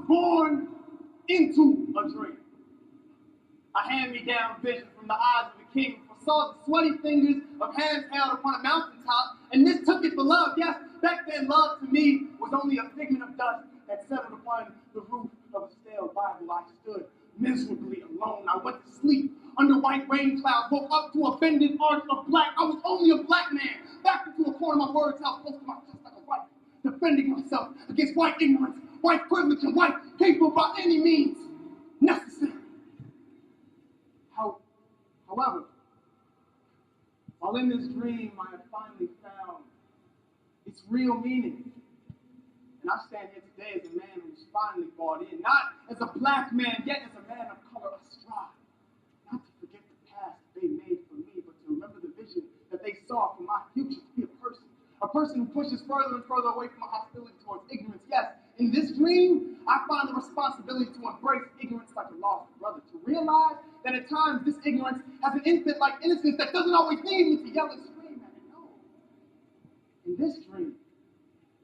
born into a dream. A hand-me-down vision from the eyes of the king foresaw the sweaty fingers of hands held upon a mountaintop, and mistook it for love. Yes, back then love to me was only a figment of dust that settled upon the roof of a stale Bible. I stood miserably alone. I went to sleep under white rain clouds, woke up to a bended arch of black. I was only a black man, backed into a corner, my words held close to my chest like a rifle, defending myself against white ignorance, white privilege, and white capable by any means necessary. However, while in this dream, I have finally found its real meaning. And I stand here today as a man who's finally bought in, not as a black man, yet as a man of color. I strive not to forget the past they made for me, but to remember the vision that they saw for my future, to be a person who pushes further and further away from a hostility towards ignorance. Yes, in this dream, I find the responsibility to embrace ignorance like a lost brother, to realize that at times this ignorance has an infant-like innocence that doesn't always need me to yell and scream at it. No. In this dream,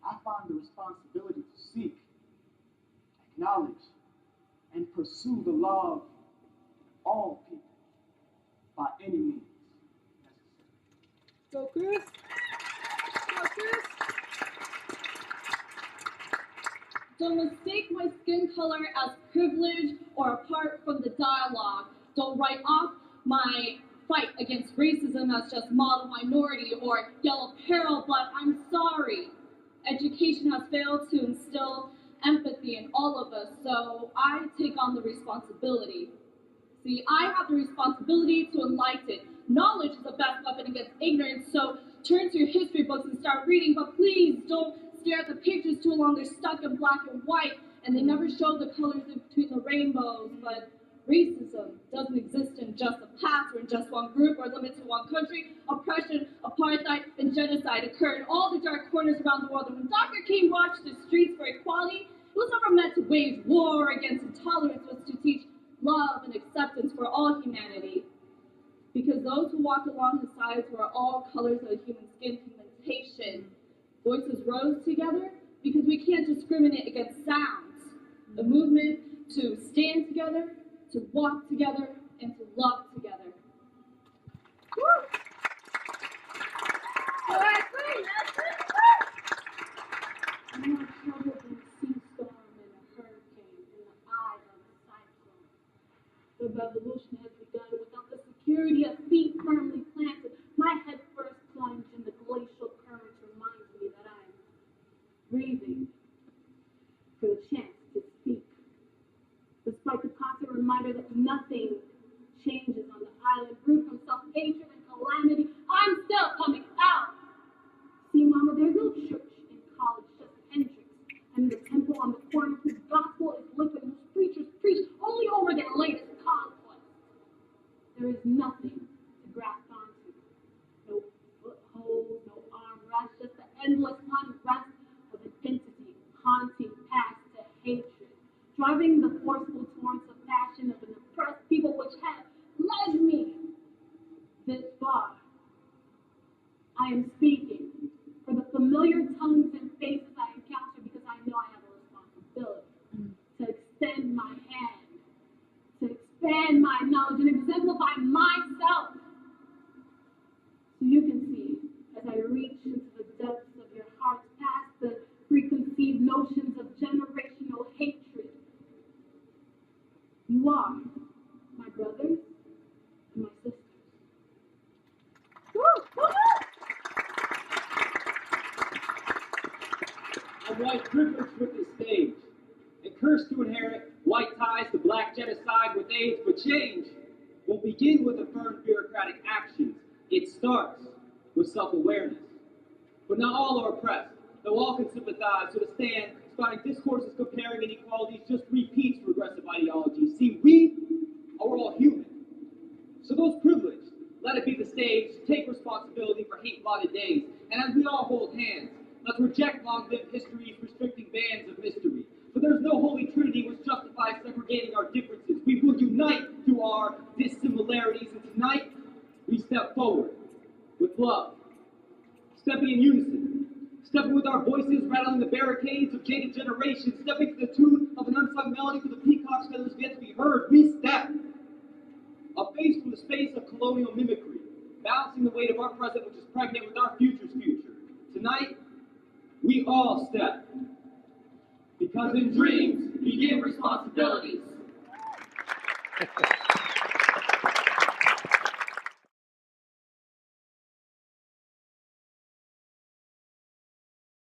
I find the responsibility to seek, acknowledge, and pursue the love of all people by any means necessary. Go, Chris. Go, Chris. Don't mistake my skin color as privilege or apart from the dialogue. Don't write off my fight against racism as just model minority or yellow peril, but I'm sorry. Education has failed to instill empathy in all of us, so I take on the responsibility. See, I have the responsibility to enlighten. Knowledge is the best weapon against ignorance, so turn to your history books and start reading, but please don't stare at the pictures too long. They're stuck in black and white, and they never show the colors in between the rainbows. But racism doesn't exist in just the past or in just one group or limited to one country. Oppression, apartheid, and genocide occur in all the dark corners around the world. And when Dr. King marched the streets for equality, it was never meant to wage war against intolerance. It was to teach love and acceptance for all humanity. Because those who walked along his sides were all colors of the human skin pigmentation. Voices rose together because we can't discriminate against sounds. The movement to stand together, to walk together, and to love together. Woo! I'm more troubled than a sea storm and a hurricane in the eye of a cyclone. The revolution has begun without the security of feet firmly planted. My head first plunge in the glacial current reminds me that I'm breathing for the chance to speak. Despite the constant reminder that nothing changes on the island, brewed from self-hatred and calamity, I'm still coming out. See, Mama, there's no church in college, just Hendrix, and the temple on the corner whose gospel is liquid, whose preachers preach only over their latest conquest. There is nothing to grasp onto. No foothold, no armrest, just the endless unrest of an entity haunting past to hatred, driving the forceful torrents of passion of an oppressed people which have led me this far. I am speaking for the familiar tongues and faces I encounter because I know I have a responsibility to extend my hand, to expand my knowledge and exemplify myself. So you can see, as I reach into the depths of your hearts, past the preconceived notions of generational hatred. You are my brothers and my sisters. Woo! Woo! I'm white privileged with this stage, and cursed to inherit white ties to black genocide with AIDS, but change won't begin with affirmed bureaucratic actions. It starts with self-awareness. But not all are oppressed, though all can sympathize, so to stand, spouting discourses comparing inequalities just repeats regressive ideologies. See, we are all human. So those privileged, let it be the stage to take responsibility for hate-blotted days. And as we all hold hands, let's reject long-lived histories restricting bands of mystery. For there's no holy trinity which justifies segregating our differences. We will unite through our dissimilarities, and tonight we step forward with love, stepping in unison, Stepping with our voices, rattling the barricades of jaded generations, stepping to the tune of an unsung melody for the peacock's feathers yet to be heard. We step. A face from the space of colonial mimicry, balancing the weight of our present, which is pregnant with our future's future. Tonight, we all step. Because in dreams begin responsibilities.